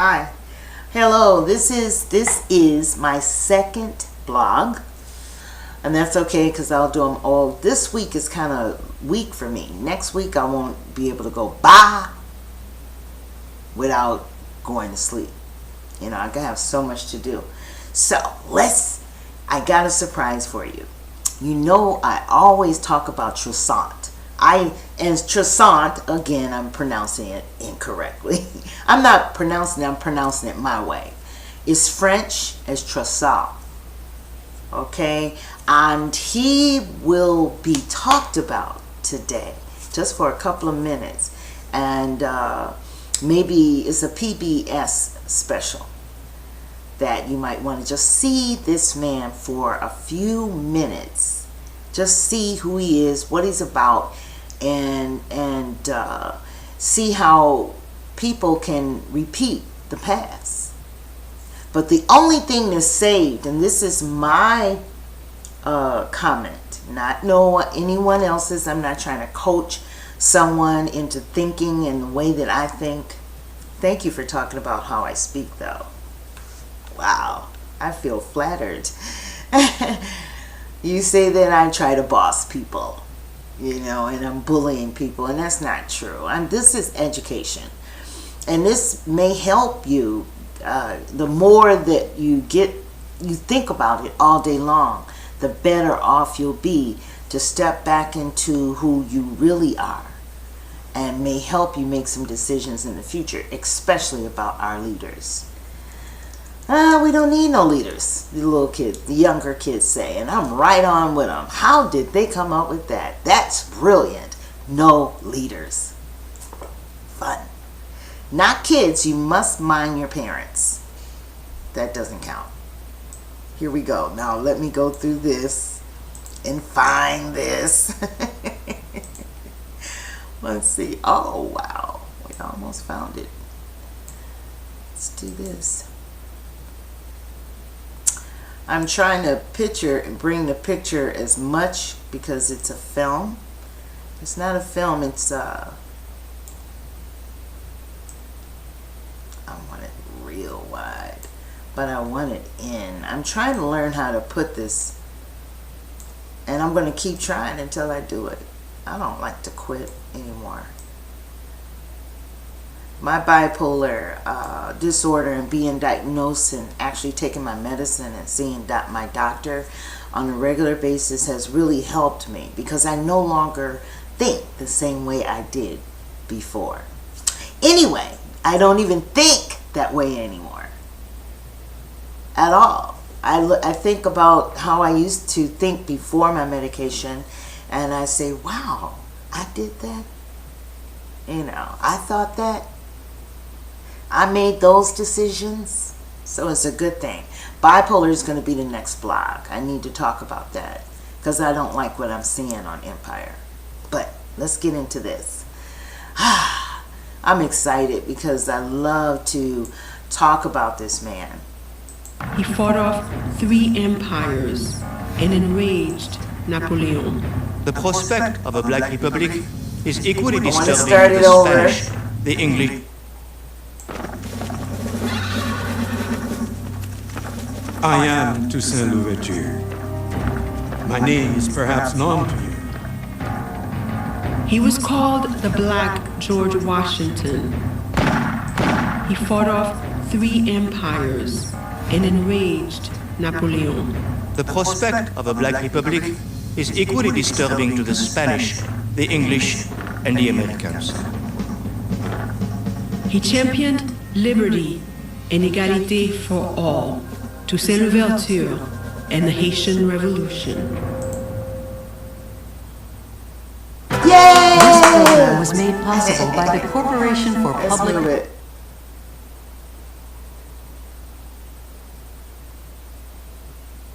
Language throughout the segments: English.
Hi. Hello. This is my second blog. And that's okay because I'll do them all. This week is kind of weak for me. Next week I won't be able to go bye without going to sleep. You know, I gotta have so much to do. So I got a surprise for you. You know, I always talk about Toussant. And Toussant, again, I'm pronouncing it incorrectly. I'm not pronouncing it, I'm pronouncing it my way. It's French as Toussant. Okay? And he will be talked about today, just for a couple of minutes. And maybe it's a PBS special that you might want to just see this man for a few minutes. Just see who he is, what he's about, and see how people can repeat the past. But the only thing that's saved, and this is my comment, not anyone else's. I'm not trying to coach someone into thinking in the way that I think. Thank you for talking about how I speak, though. Wow, I feel flattered. You say that I try to boss people, you know, and I'm bullying people, and that's not true. This is education, and this may help you. The more that you think about it all day long, the better off you'll be to step back into who you really are, and may help you make some decisions in the future, especially about our leaders. We don't need no leaders, the little kids, the younger kids say, and I'm right on with them. How did they come up with that? That's brilliant. No leaders. Fun. Not kids, you must mind your parents. That doesn't count. Here we go. Now let me go through this and find this. Let's see. Oh, wow. We almost found it. Let's do this. I'm trying to picture and bring the picture as much because it's a film. It's not a film, it's I want it real wide, but I want it in. I'm trying to learn how to put this, and I'm going to keep trying until I do it. I don't like to quit anymore. My bipolar disorder and being diagnosed and actually taking my medicine and seeing my doctor on a regular basis has really helped me because I no longer think the same way I did before. Anyway, I don't even think that way anymore at all. I think about how I used to think before my medication, and I say, wow, I did that. You know, I thought that. I made those decisions, so it's a good thing. Bipolar is going to be the next blog. I need to talk about that because I don't like what I'm seeing on Empire. But let's get into this. I'm excited because I love to talk about this man. He fought off 3 empires and enraged Napoleon. The prospect of a black republic is equally disturbing to start it the over. Spanish, the English. I am Toussant Louventure. My name is perhaps known to you. He was called the Black George Washington. He fought off 3 empires and enraged Napoleon. The prospect of a black republic is equally disturbing to the Spanish, the English, and the Americans. He championed liberty and égalité for all, Toussaint Louverture and the Haitian Revolution. Yay! This program was made possible by the Corporation for Let's move Public... it.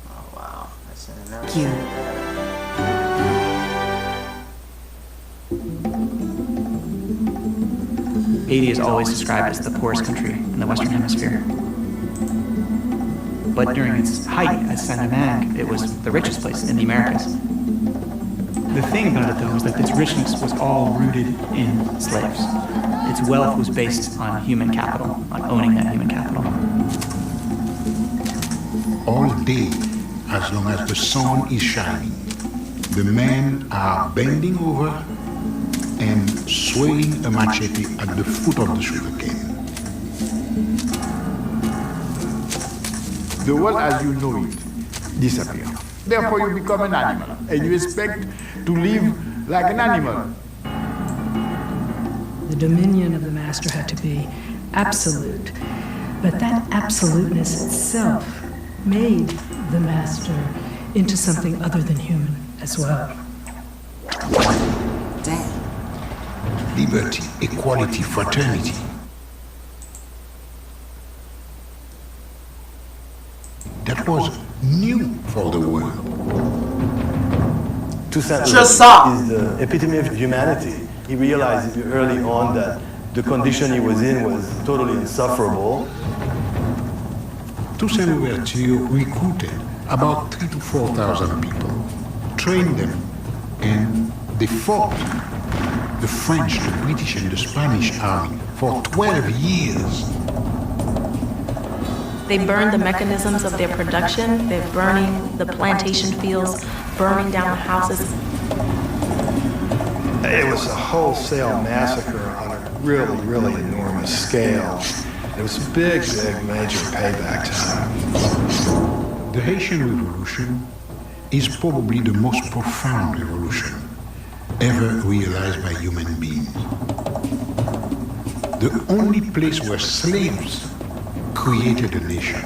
Oh, wow. That's in another Thank you. Haiti is always described as the poorest country in the Western Hemisphere. But during its height as Saint-Domingue, it was the richest place in the Americas. The thing about it, though, is that its richness was all rooted in slaves. Its wealth was based on human capital, on owning that human day as long as the sun is shining. The men are bending over and swaying a machete at the foot of the sugarcane. The world as you know it disappears. Therefore you become an animal and you expect to live like an animal. The dominion of the master had to be absolute, but that absoluteness itself made the master into something other than human as well. Damn. Liberty, equality, fraternity. That was new for the world. Toussant Toussant is the epitome of humanity. He realized early on that the condition he was in was totally insufferable. Toussaint Louverture recruited about 3,000 to 4,000 people, trained them, and they fought the French, the British, and the Spanish army for 12 years. They burned the mechanisms of their production. They're burning the plantation fields, burning down the houses. It was a wholesale massacre on a really, really enormous scale. It was a big, major payback time. The Haitian Revolution is probably the most profound revolution ever realized by human beings. The only place where slaves created a nation.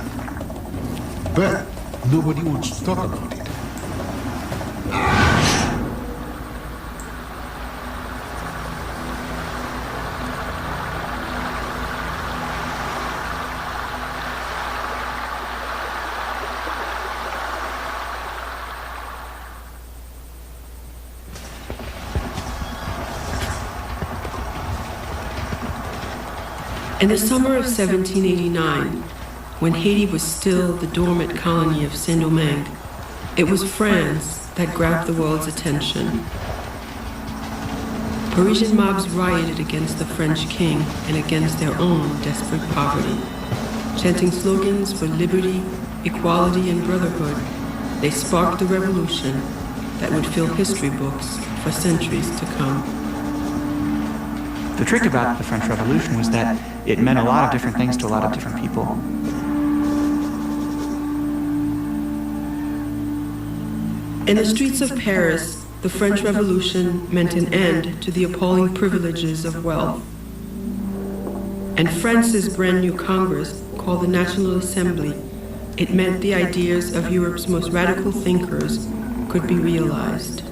But nobody wants to talk about it. In the summer of 1789, when Haiti was still the dormant colony of Saint-Domingue, it was France that grabbed the world's attention. Parisian mobs rioted against the French king and against their own desperate poverty. Chanting slogans for liberty, equality, and brotherhood, they sparked the revolution that would fill history books for centuries to come. The trick about the French Revolution was that it meant a lot of different things to a lot of different people. In the streets of Paris, the French Revolution meant an end to the appalling privileges of wealth. And France's brand new Congress, called the National Assembly, it meant the ideas of Europe's most radical thinkers could be realized.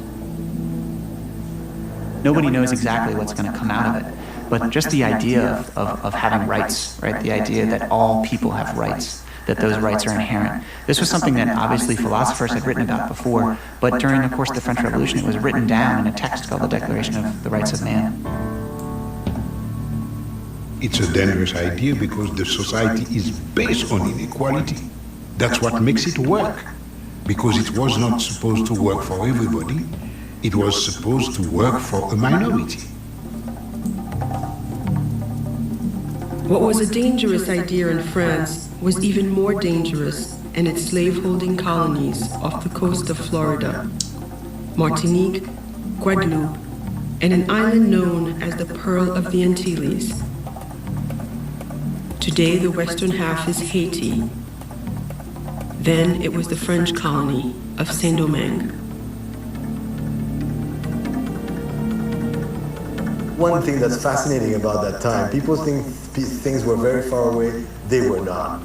Nobody knows exactly what's going to come out of it, but just the idea of having rights, right? The idea that all people have rights, that those rights are inherent. This was something that obviously philosophers had written about before, but during the course of the French Revolution, it was written down in a text called the Declaration of the Rights of Man. It's a dangerous idea because the society is based on inequality. That's what makes it work, because it was not supposed to work for everybody. It was supposed to work for a minority. What was a dangerous idea in France was even more dangerous in its slave-holding colonies off the coast of Florida, Martinique, Guadeloupe, and an island known as the Pearl of the Antilles. Today, the western half is Haiti. Then it was the French colony of Saint-Domingue. One thing that's fascinating about that time, people think things were very far away. They were not.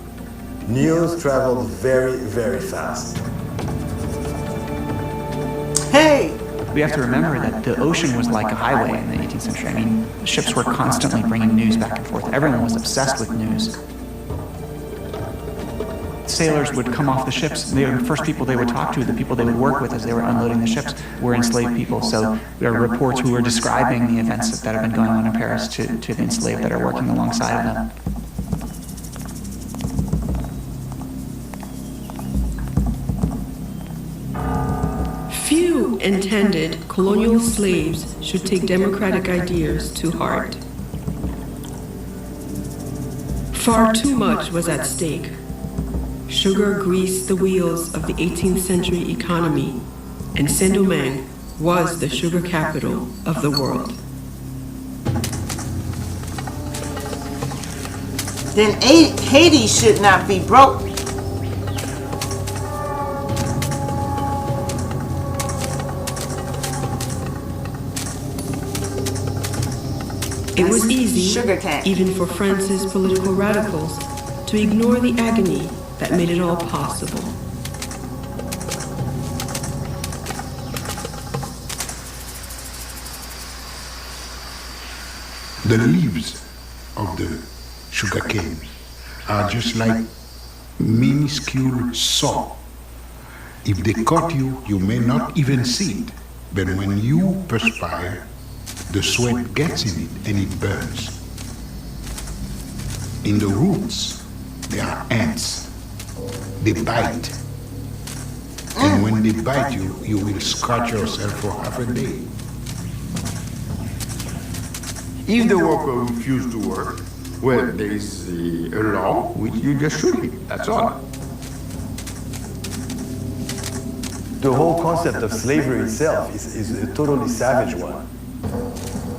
News traveled very, very fast. Hey! We have to remember that the ocean was like a highway in the 18th century. I mean, ships were constantly bringing news back and forth. Everyone was obsessed with news. Sailors would come off the ships. The first people they would talk to, the people they would work with as they were unloading the ships, were enslaved people. So there are reports who were describing the events that have been going on in Paris to the enslaved that are working alongside of them. Few intended colonial slaves should take democratic ideas to heart. Far too much was at stake. sugar greased the wheels of the 18th century economy, and Saint-Domingue was the sugar capital of the world. Then Haiti should not be broke. It was easy, even for France's political radicals, to ignore the agony that made it all possible. The leaves of the sugarcane are just like minuscule saw. If they cut you, you may not even see it. But when you perspire, the sweat gets in it and it burns. In the roots, there are ants. They bite. And when they bite you, you will scratch yourself for half a day. If the worker refuses to work, well, there is a law which you just shoot him. That's all. The whole concept of slavery itself is a totally savage one.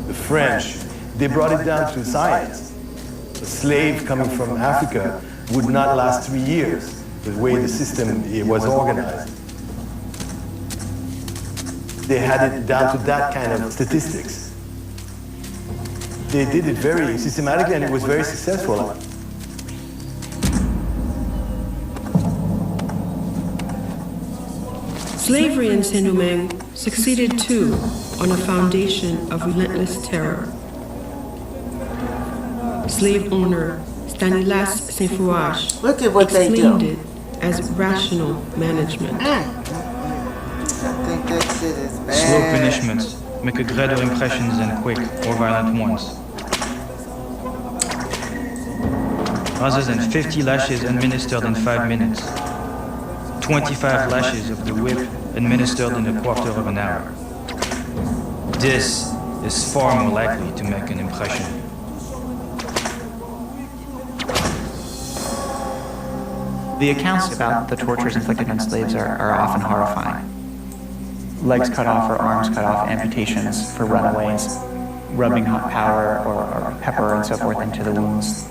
The French, they brought it down to science. A slave coming from Africa would not last 3 years, the way the system was organized. They had it down to that kind of statistics. They did it very systematically and it was very successful. Slavery in Saint-Domingue succeeded too on a foundation of relentless terror. Slave owner Stanislas Saint-Fouache explained it as rational management. I think that shit is bad. Slow punishments make a greater impression than quick or violent ones. Rather than 50 lashes administered in 5 minutes, 25 lashes of the whip administered in a quarter of an hour. This is far more likely to make an impression. The accounts about the tortures inflicted on slaves are often horrifying. Legs cut off or arms cut off, amputations for runaways, rubbing hot powder or pepper and so forth into the wounds.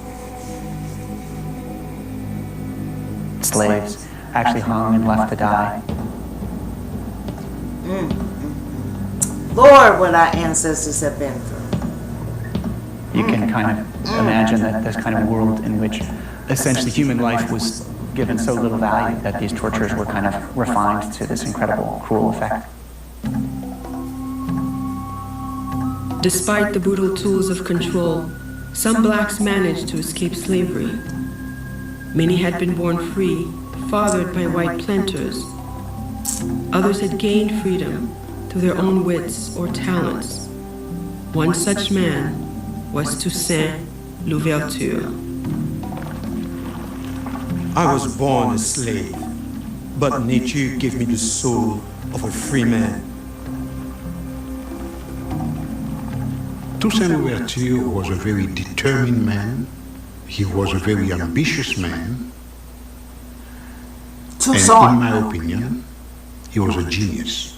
Slaves actually hung and left to die. Lord, what our ancestors have been through. You can kind of imagine that this kind of world in which essentially human life was given so little value that these tortures were kind of refined to this incredible, cruel effect. Despite the brutal tools of control, some blacks managed to escape slavery. Many had been born free, fathered by white planters. Others had gained freedom through their own wits or talents. One such man was Toussant Louverture. I was born a slave, but nature gave me the soul of a free man. Toussaint Louverture was a very determined man. He was a very ambitious man. Toussant. And in my opinion, he was a genius.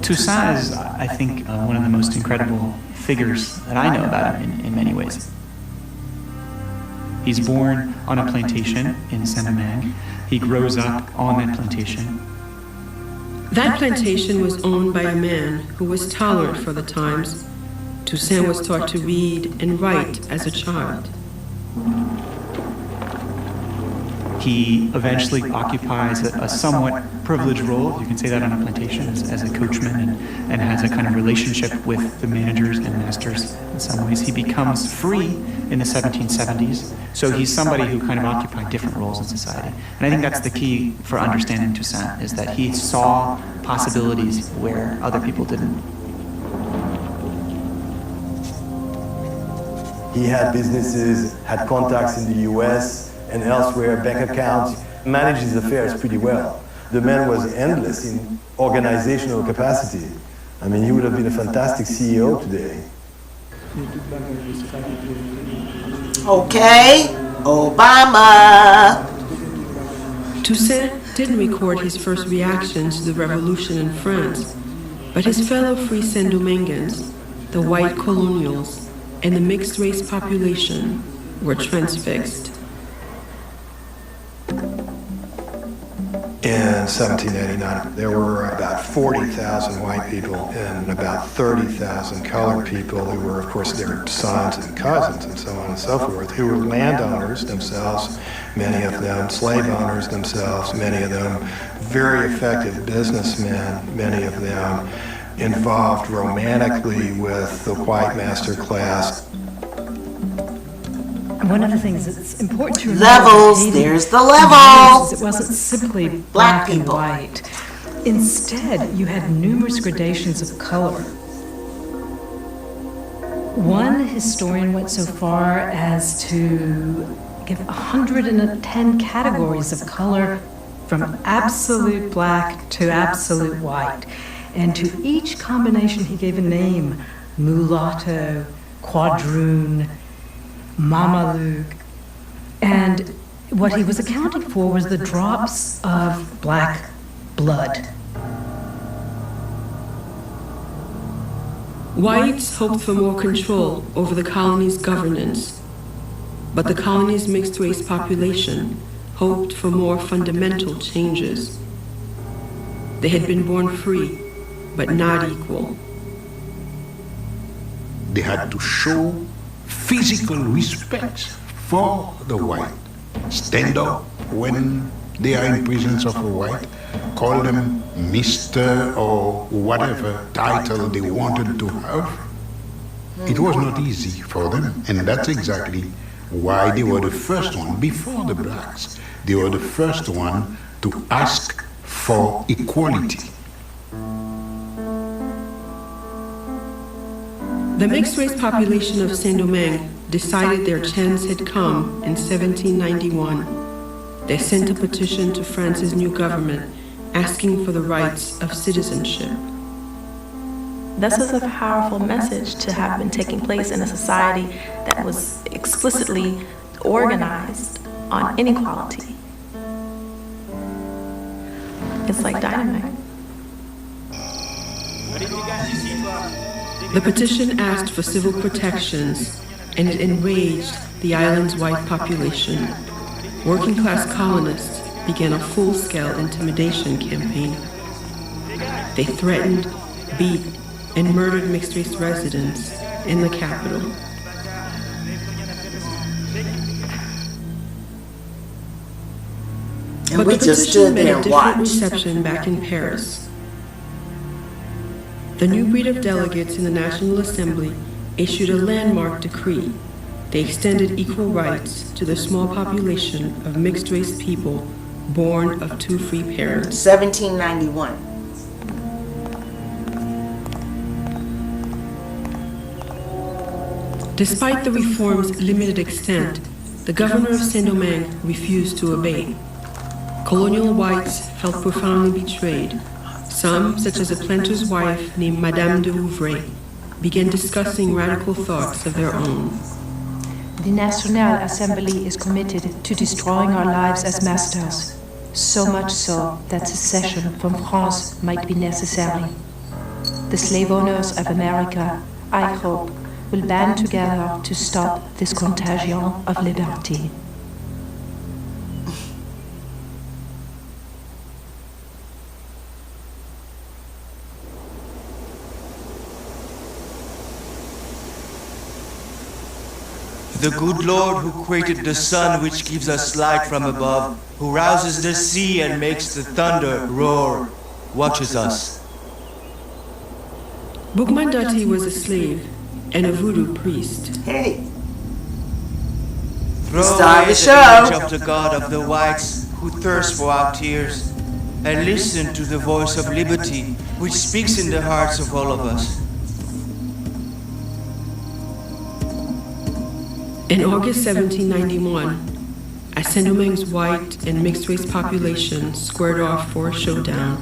Toussant is, I think, one of the most incredible figures that I know about in many ways. He's born on a plantation in Saint-Domingue. He grows up on that plantation. That plantation was owned by a man who was tolerant for the times. Toussant was taught to read and write as a child. He eventually occupies a somewhat privileged role, you can say that on a plantation, as a coachman, and has a kind of relationship with the managers and masters in some ways. He becomes free in the 1770s, so he's somebody who kind of occupied different roles in society. And I think that's the key for understanding Toussant, is that he saw possibilities where other people didn't. He had businesses, had contacts in the US and elsewhere, bank accounts, managed his affairs pretty well. The man was endless in organizational capacity. I mean, he would have been a fantastic CEO today. Okay. Obama. Toussant didn't record his first reactions to the revolution in France, but his fellow free Saint-Dominguez, the white colonials, and the mixed-race population were transfixed. In 1789, there were about 40,000 white people and about 30,000 colored people who were, of course, their sons and cousins and so on and so forth, who were landowners themselves, many of them slave owners themselves, many of them very effective businessmen, many of them involved romantically with the white master class. One of the things that's important to remember levels, there's the level. It wasn't simply black and white. Instead, you had numerous gradations of color. One historian went so far as to give 110 categories of color from absolute black to absolute white. And to each combination he gave a name: mulatto, quadroon, Mameluke. And what he was accounting for was the drops of black blood. Whites hoped for more control over the colony's governance, but the colony's mixed-race population hoped for more fundamental changes. They had been born free, but not equal. They had to show physical respect for the white. Stand up when they are in presence of a white, call them Mr. or whatever title they wanted to have. It was not easy for them, and that's exactly why they were the first one, before the blacks, they were the first one to ask for equality. The mixed-race population of Saint-Domingue decided their chance had come in 1791. They sent a petition to France's new government asking for the rights of citizenship. This is a powerful message to have been taking place in a society that was explicitly organized on inequality. It's like dynamite. The petition asked for civil protections, and it enraged the island's white population. Working-class colonists began a full-scale intimidation campaign. They threatened, beat, and murdered mixed-race residents in the capital. And we just stood there and watched. Reception back in Paris. The new breed of delegates in the National Assembly issued a landmark decree. They extended equal rights to the small population of mixed-race people born of two free parents. 1791. Despite the reform's limited extent, the governor of Saint-Domingue refused to obey. Colonial whites felt profoundly betrayed. Some, such as a planter's wife named Madame de Rouvray, began discussing radical thoughts of their own. The National Assembly is committed to destroying our lives as masters, so much so that secession from France might be necessary. The slave owners of America, I hope, will band together to stop this contagion of liberty. The good Lord who created the sun which gives us light from above, who rouses the sea and makes the thunder roar, watches us. Boukman Dati was a slave and a voodoo priest. Hey. Throw Start away the the show. image of the God of the whites who thirst for our tears, and listen to the voice of liberty which speaks in the hearts of all of us. In August 1791, as Saint-Domingue's white and mixed-race population squared off for a showdown,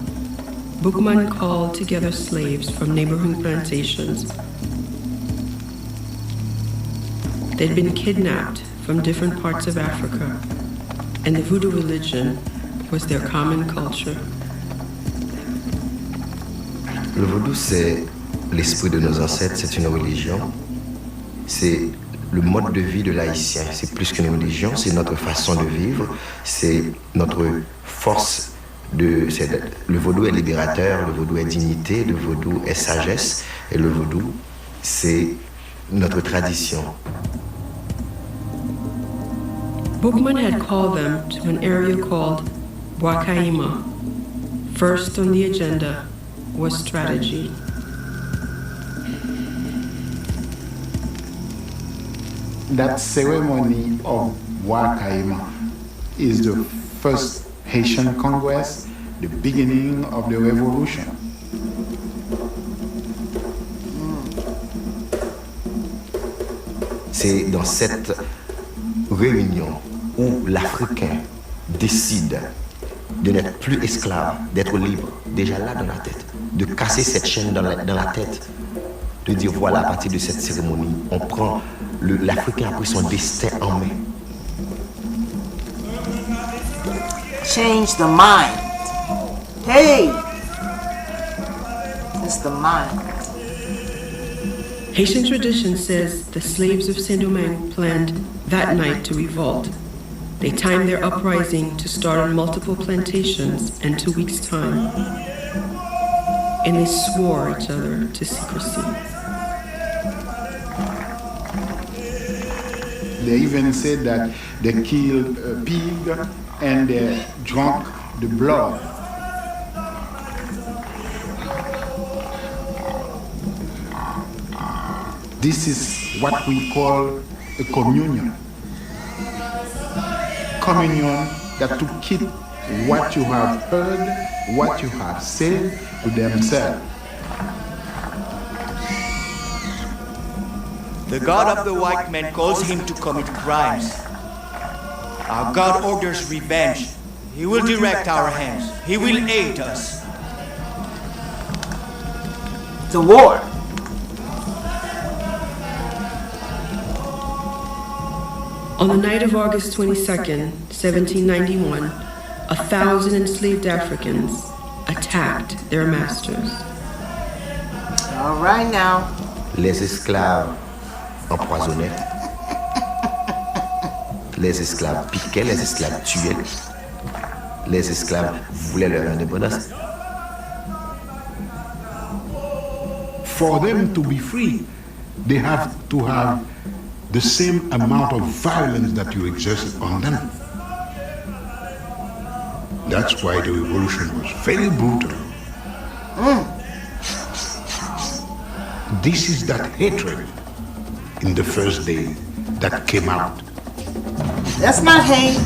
Boukman called together slaves from neighboring plantations. They'd been kidnapped from different parts of Africa, and the voodoo religion was their common culture. Le vaudou, c'est l'esprit de nos ancêtres, c'est une religion. C'est le mode de vie de l'haïtien. C'est plus qu'une religion, c'est notre façon de vivre, c'est notre force. Le vaudou est libérateur, le vaudou est dignité, le vaudou est sagesse, et le vaudou, c'est notre tradition. Boukman had called them to an area called Wakaima. First on the agenda was strategy. That ceremony of Wakaima is the first Haitian Congress, the beginning of the revolution. C'est dans cette réunion où l'Africain décide de n'être plus esclave, d'être libre, déjà là dans la tête, de casser cette chaîne dans la tête, de dire voilà, à partir de cette cérémonie, on prend l'Africain a pris son destin en main. Change the mind. Hey! It's the mind. Haitian tradition says the slaves of Saint-Domingue planned that night to revolt. They timed their uprising to start on multiple plantations in 2 weeks' time. And they swore each other to secrecy. They even said that they killed a pig and they drank the blood. This is what we call a communion. Communion that to keep what you have heard, what you have said to themselves. The God of the white man calls him to commit crimes. Our God orders revenge. He will direct our hands. He will aid us. The war. On the night of August 22nd, 1791, 1,000 enslaved Africans attacked their masters. All right now. Les esclaves empoisonnaient, les esclaves piquaient, les esclaves tuaient, les esclaves voulaient leur indépendance. For them to be free, they have to have the same amount of violence that you exerted on them. That's why the revolution was very brutal. This is that hatred in the first day that came out. That's not hate.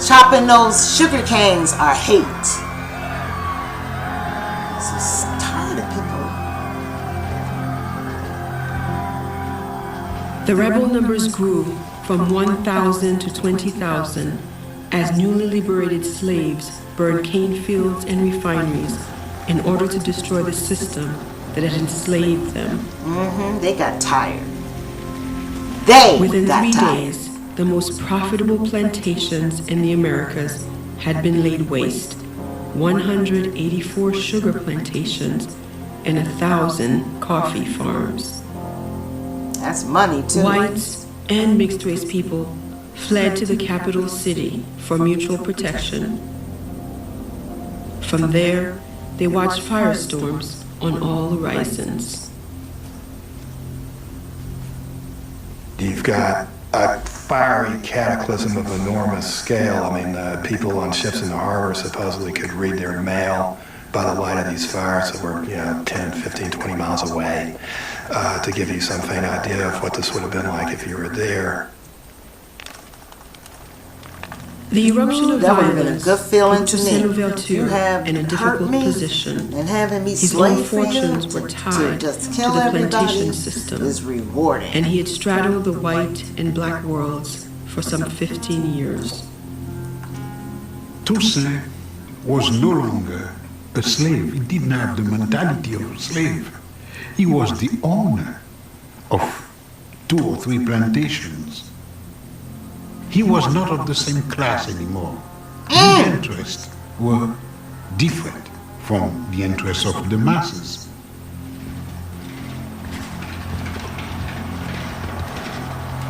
Chopping those sugar canes are hate. So tired of people. The rebel numbers grew from 1,000 to 20,000 as newly liberated slaves burned cane fields and refineries in order to destroy the system that had enslaved them. They got tired. Within 3 days, the most profitable plantations in the Americas had been laid waste. 184 sugar plantations and 1,000 coffee farms. That's money too. Whites and mixed-race people fled to the capital city for mutual protection. From there, they watched firestorms on all horizons. You've got a fiery cataclysm of enormous scale. I mean, people on ships in the harbor supposedly could read their mail by the light of these fires that were, 10, 15, 20 miles away, to give you some faint idea of what this would have been like if you were there. The eruption of that would have been a violence good feeling put to Toussaint me. Louverture in a difficult position. And having me His slave own fortunes to were tied to just kill the everybody plantation system, is rewarding. and he had straddled the white and black worlds for some 15 years. Toussant was no longer a slave. He didn't have the mentality of a slave. He was the owner of 2 or 3 plantations. He was not of the same class anymore. His interests were different from the interests of the masses.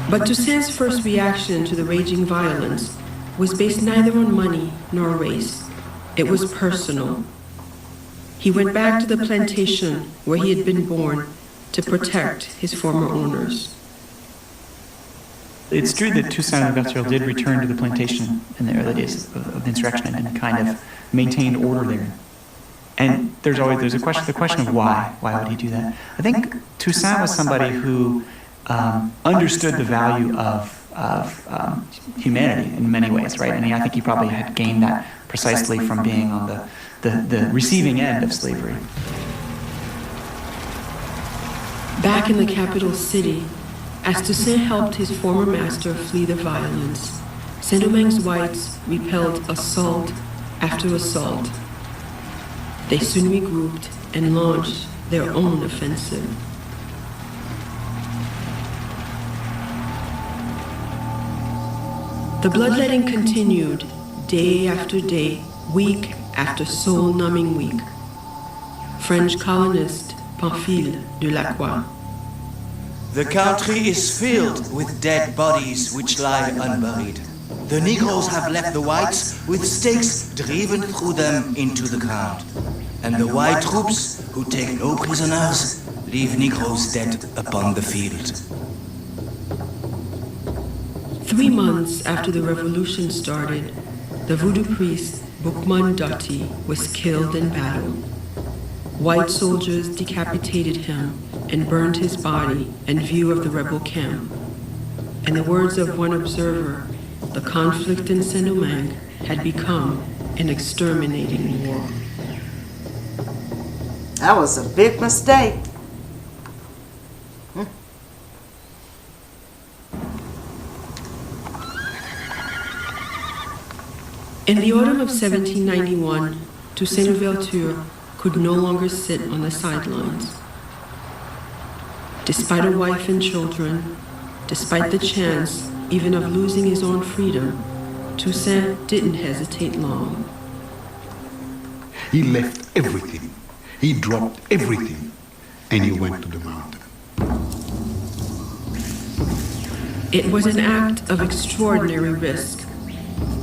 But Toussant's first reaction to the raging violence was based neither on money nor race. It was personal. He went back to the plantation where he had been born to protect his former owners. It's true that Toussant and Louventure did return to the plantation in the early days of the insurrection and kind of maintained order there. And there's a question, the question of why. Why would he do that? I think Toussant was somebody who understood the value of humanity in many ways, right? And I think he probably had gained that precisely from being on the receiving end of slavery. Back in the capital city, as Toussant helped his former master flee the violence, Saint-Domingue's whites repelled assault after assault. They soon regrouped and launched their own offensive. The bloodletting continued day after day, week after soul-numbing week. French colonist Pamphile de Lacroix. The country is filled with dead bodies which lie unburied. The Negroes have left the whites with stakes driven through them into the ground. And the white troops, who take no prisoners, leave Negroes dead upon the field. 3 months after the revolution started, the voodoo priest Boukman Doti was killed in battle. White soldiers decapitated him and burned his body in view of the rebel camp. In the words of one observer, the conflict in Saint-Domingue had become an exterminating war. That was a big mistake. In the autumn of 1791, Toussaint Louverture could no longer sit on the sidelines. Despite a wife and children, despite the chance even of losing his own freedom, Toussant didn't hesitate long. He left everything. He dropped everything, and he went to the mountain. It was an act of extraordinary risk.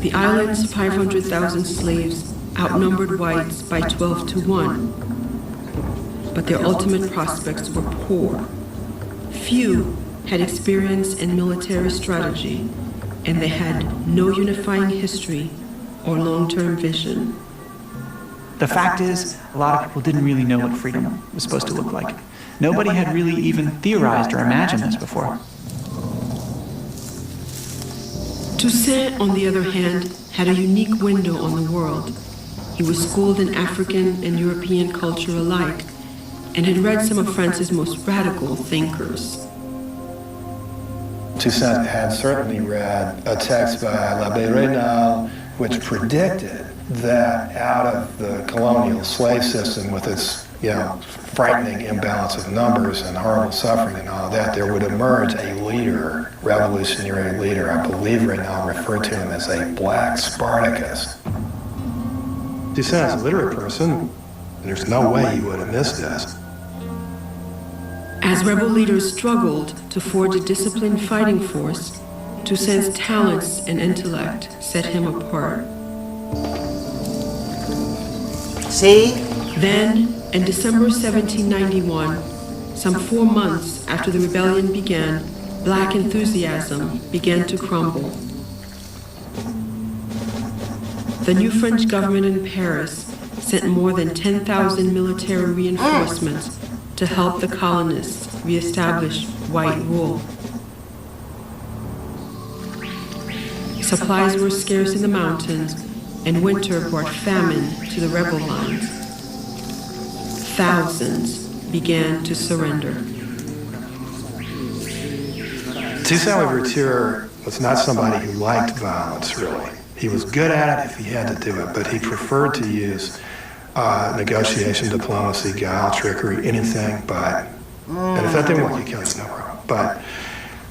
The island's 500,000 slaves outnumbered whites by 12 to 1, but their ultimate prospects were poor. Few had experience in military strategy, and they had no unifying history or long-term vision. The fact is, a lot of people didn't really know what freedom was supposed to look like. Nobody had really even theorized or imagined this before. Toussant, on the other hand, had a unique window on the world. He was schooled in African and European culture alike, and had read some of France's most radical thinkers. Toussant had certainly read a text by l'Abbé Raynal, which predicted that out of the colonial slave system with its, frightening imbalance of numbers and horrible suffering and all of that, there would emerge a leader, revolutionary leader. I believe Raynal referred to him as a black Spartacus. Toussant's a literate person. There's no way he would have missed this. As rebel leaders struggled to forge a disciplined fighting force, Toussant's talents and intellect set him apart. See? Then, in December 1791, some 4 months after the rebellion began, black enthusiasm began to crumble. The new French government in Paris sent more than 10,000 military reinforcements to help the colonists reestablish white rule. Supplies were scarce in the mountains, and winter brought famine to the rebel lines. Thousands began to surrender. Toussaint Louverture was not somebody who liked violence, really. He was good at it if he had to do it, but he preferred to use negotiation, diplomacy, guile, trickery, anything but. And if that didn't work, you kill us, no problem. But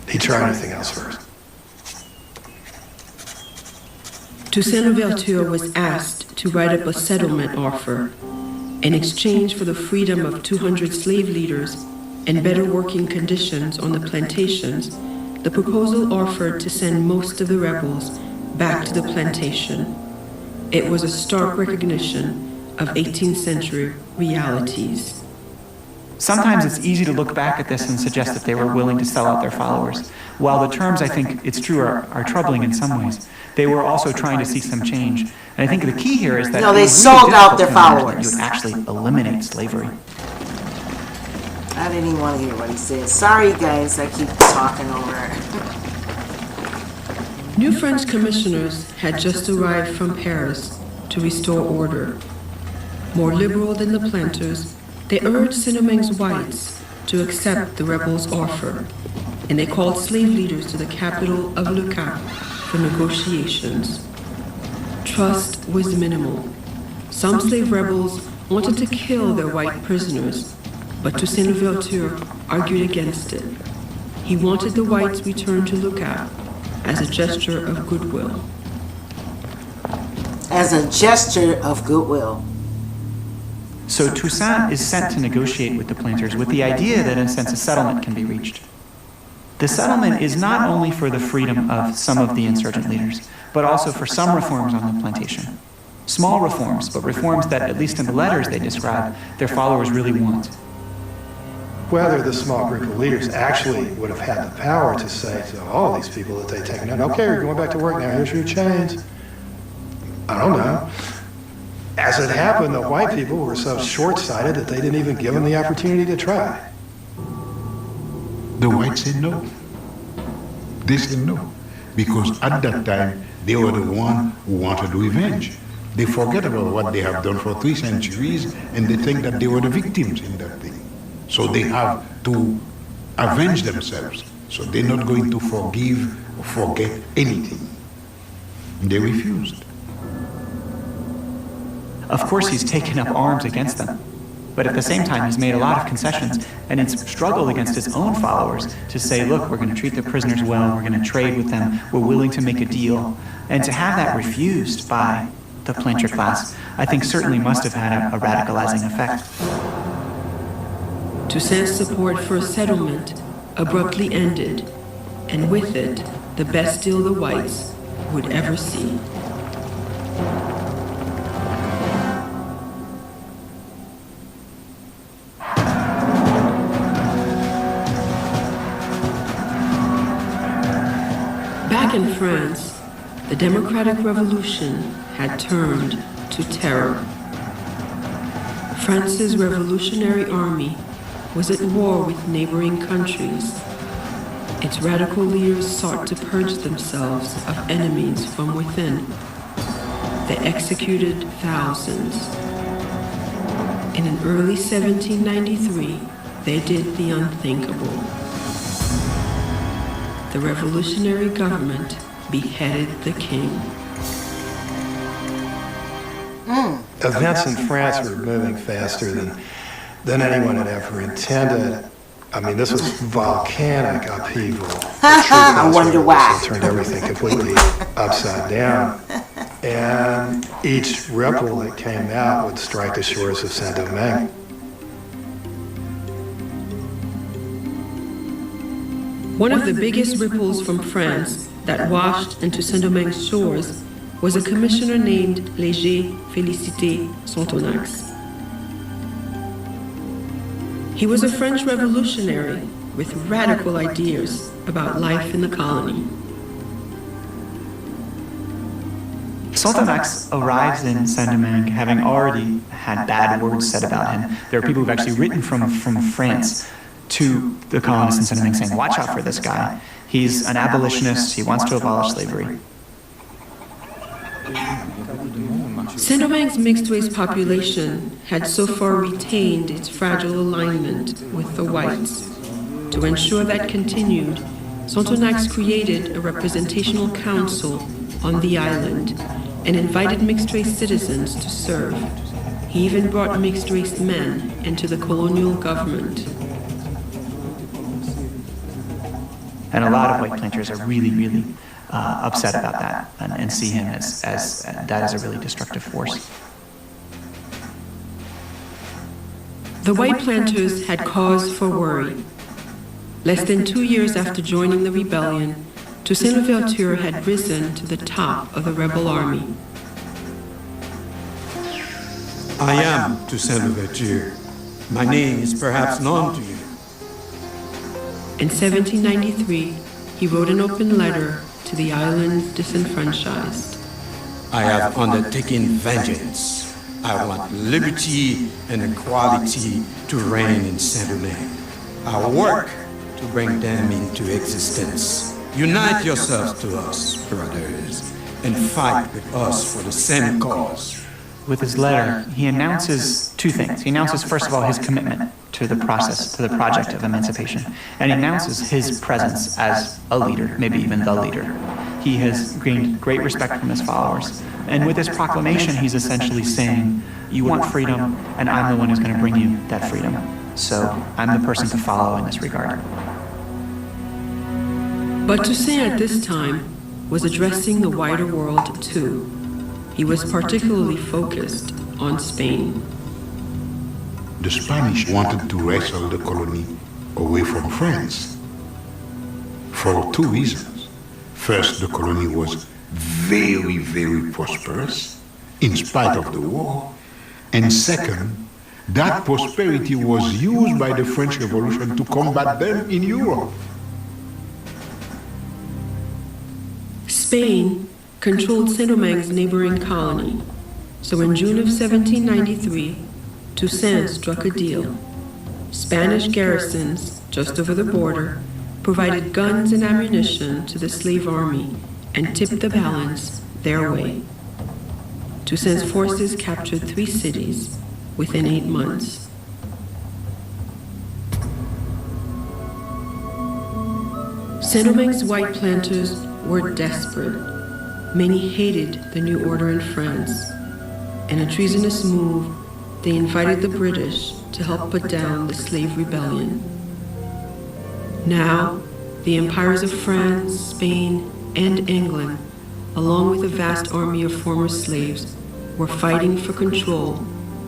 He'd try anything else first. Toussaint Louverture was asked to write up a settlement offer in exchange for the freedom of 200 slave leaders and better working conditions on the plantations. The proposal offered to send most of the rebels back to the plantation. It was a stark recognition of 18th century realities. Sometimes it's easy to look back at this and suggest that they were willing to sell out their followers. While the terms, I think it's true, are troubling in some ways, they were also trying to see some change. And I think the key here is that no, they sold out their followers. You would actually eliminate slavery. I didn't even want to hear what he said. Sorry, guys, I keep talking over. New French commissioners had just arrived from Paris to restore order. More liberal than the planters, they urged Saint-Domingue's whites to accept the rebels' offer, and they called slave leaders to the capital of Le Cap for negotiations. Trust was minimal. Some slave rebels wanted to kill their white prisoners, but Toussaint Louverture argued against it. He wanted the whites returned to Le Cap as a gesture of goodwill. As a gesture of goodwill. So Toussant is sent to negotiate with the planters with the idea that in a sense a settlement can be reached. The settlement is not only for the freedom of some of the insurgent leaders, but also for some reforms on the plantation. Small reforms, but reforms that, at least in the letters they describe, their followers really want. Whether the small group of leaders actually would have had the power to say to all these people that they'd taken out, okay, you're going back to work now, here's your chains. I don't know. As it happened, the white people were so short-sighted that they didn't even give them the opportunity to try. The whites said no. They said no. Because at that time, they were the one who wanted revenge. They forget about what they have done for 3 centuries, and they think that they were the victims in that thing. So they have to avenge themselves. So they're not going to forgive or forget anything. They refused. Of course, he's taken up arms against them. But at the same time, he's made a lot of concessions, and it's struggled against his own followers to say, look, we're going to treat the prisoners well, we're going to trade with them, we're willing to make a deal. And to have that refused by the planter class, I think certainly must have had a radicalizing effect. Toussant's support for a settlement abruptly ended, and with it, the best deal the whites would ever see. Back in France, the democratic revolution had turned to terror. France's revolutionary army was at war with neighboring countries. Its radical leaders sought to purge themselves of enemies from within. They executed thousands. In an early 1793, they did the unthinkable. The revolutionary government beheaded the king. Events in France were moving faster than anyone had ever intended. I mean, this was volcanic upheaval. I wonder why. It turned everything completely upside down. And each ripple that came out would strike the shores of Saint-Domingue. One of the biggest ripples from France that washed into Saint-Domingue's shores was a commissioner named Léger Félicité Sonthonax. He was a French revolutionary with radical ideas about life in the colony. Sonthonax arrives in Saint-Domingue having already had bad words said about him. There are people who've actually written from France to the colonists in Saint-Domingue saying, watch out for this guy. He's an abolitionist, he wants to abolish slavery. Saint-Domingue's mixed-race population had so far retained its fragile alignment with the whites. To ensure that continued, Sonthonax created a representational council on the island and invited mixed-race citizens to serve. He even brought mixed-race men into the colonial government. And a lot of white planters are really, really upset about that and see him as that as a really destructive force. The white planters had cause for worry. Less than 2 years after joining the rebellion, Toussaint Louverture had risen to the top of the rebel army. I am Toussaint Louverture. My name is perhaps known to you. In 1793, he wrote an open letter to the island's disenfranchised. I have undertaken vengeance. I want liberty and equality to reign in Saint-Domingue. I work to bring them into existence. Unite yourselves to us, brothers, and fight with us for the same cause. With his letter, he announces two things. He announces, first of all, his commitment to the process, to the project of emancipation. And he announces his presence as a leader, maybe even the leader. He has gained great respect from his followers. And with this proclamation, he's essentially saying, you want freedom, and I'm the one who's going to bring you that freedom. So I'm the person to follow in this regard. But Toussaint at this time was addressing the wider world too. He was particularly focused on Spain. The Spanish wanted to wrestle the colony away from France for two reasons. First, the colony was very, very prosperous in spite of the war. And second, that prosperity was used by the French Revolution to combat them in Europe. Spain controlled Saint-Domingue's neighboring colony, so in June of 1793, Toussaint struck a deal. Spanish garrisons just over the border provided guns and ammunition to the slave army and tipped the balance their way. Toussaint's forces captured 3 cities within 8 months. Saint-Domingue's white planters were desperate. Many hated the new order in France. In a treasonous move, they invited the British to help put down the slave rebellion. Now, the empires of France, Spain, and England, along with a vast army of former slaves, were fighting for control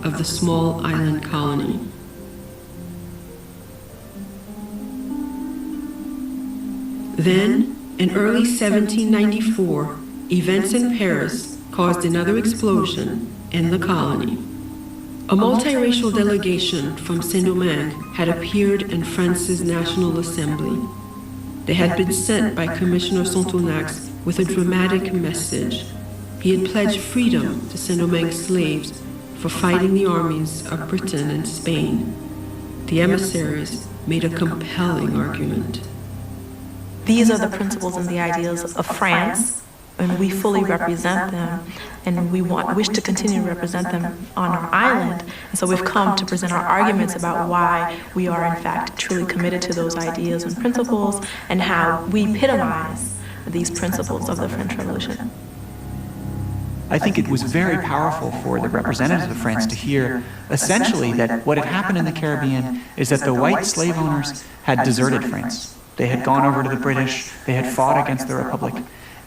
of the small island colony. Then, in early 1794, events in Paris caused another explosion in the colony. A multiracial delegation from Saint-Domingue had appeared in France's National Assembly. They had been sent by Commissioner Sontonax with a dramatic message. He had pledged freedom to Saint-Domingue slaves for fighting the armies of Britain and Spain. The emissaries made a compelling argument. These are the principles and the ideals of France, and we fully represent them, and we wish to continue to represent them on our island. And so we've come to present our arguments about why we are in fact truly committed to those ideas and principles, and how we epitomize these principles of the French Revolution. I think it was very powerful for the representatives of France to hear essentially that what had happened in the Caribbean is that the white slave owners had deserted France. They had gone over to the British, they had fought against the Republic.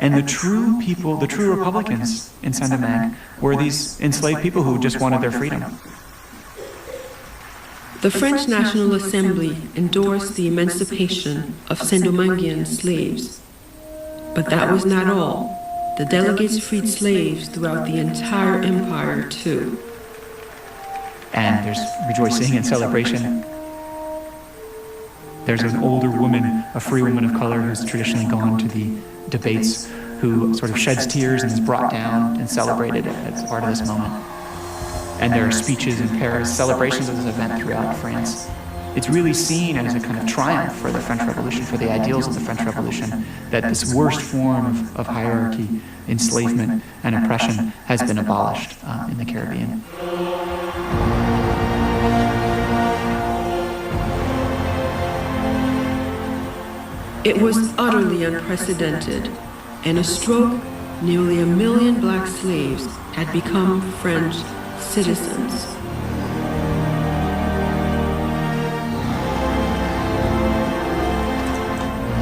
And the true people, the true Republicans in Saint-Domingue were these enslaved people who just wanted their freedom. The French National Assembly endorsed the emancipation of Saint-Dominguean slaves. But that was not all. The delegates freed slaves throughout the entire empire, too. And there's rejoicing and celebration. There's an older woman, a free woman of color, who's traditionally gone to the debates, who sort of sheds tears and is brought down and celebrated as part of this moment. And there are speeches in Paris, celebrations of this event throughout France. It's really seen as a kind of triumph for the French Revolution, for the ideals of the French Revolution, that this worst form of hierarchy, enslavement, and oppression has been abolished in the Caribbean. It was utterly unprecedented. In a stroke, nearly 1 million black slaves had become French citizens.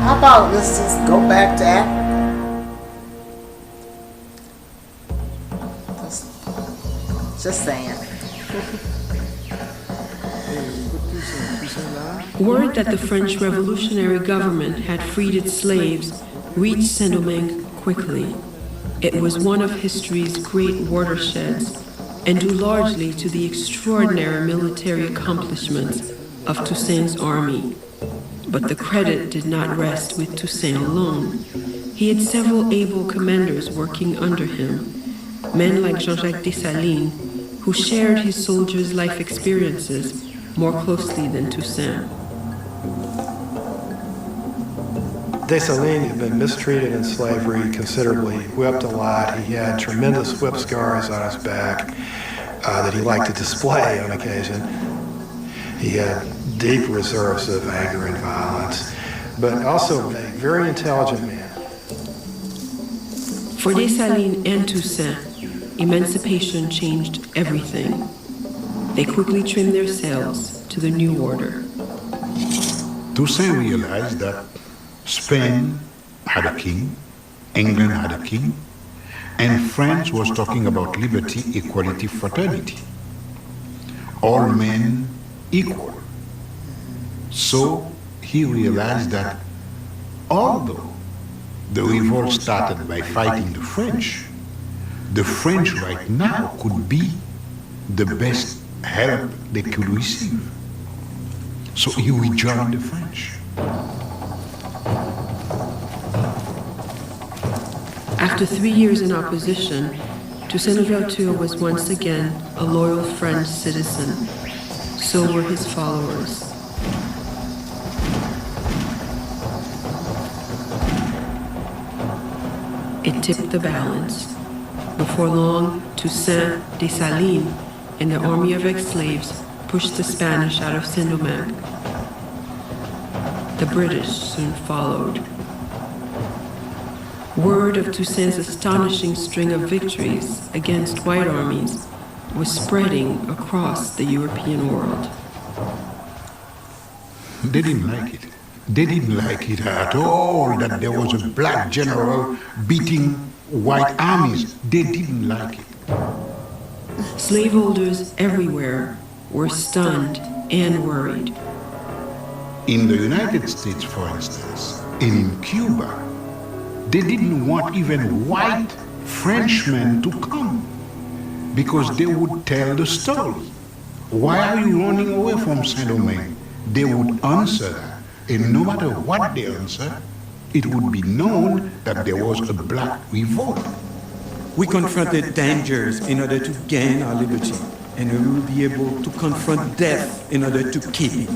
How about let's just go back to Africa? Just saying. Word that the French revolutionary government had freed its slaves reached Saint-Domingue quickly. It was one of history's great watersheds, and due largely to the extraordinary military accomplishments of Toussant's army. But the credit did not rest with Toussant alone. He had several able commanders working under him, men like Jean-Jacques Dessalines, who shared his soldiers' life experiences more closely than Toussant. Dessalines had been mistreated in slavery considerably, whipped a lot. He had tremendous whip scars on his back that he liked to display on occasion. He had deep reserves of anger and violence, but also a very intelligent man. For Dessalines and Toussant, emancipation changed everything. They quickly trimmed their sails to the new order. Toussaint realized that Spain had a king, England had a king, and France was talking about liberty, equality, fraternity. All men equal. So he realized that although the revolt started by fighting the French right now could be the best help they could receive. So he rejoined the French. After 3 years in opposition, Toussaint Louverture was once again a loyal French citizen. So were his followers. It tipped the balance. Before long, Toussaint, Dessalines, and the army of ex-slaves pushed the Spanish out of Saint-Domingue. The British soon followed. Word of Toussant's astonishing string of victories against white armies was spreading across the European world. They didn't like it. They didn't like it at all that there was a black general beating white armies. They didn't like it. Slaveholders everywhere were stunned and worried. In the United States, for instance, and in Cuba, they didn't want even white Frenchmen to come because they would tell the story. Why are you running away from Saint-Domingue? They would answer that. And no matter what they answered, it would be known that there was a black revolt. We confronted dangers in order to gain our liberty, and we will be able to confront death in order to keep it.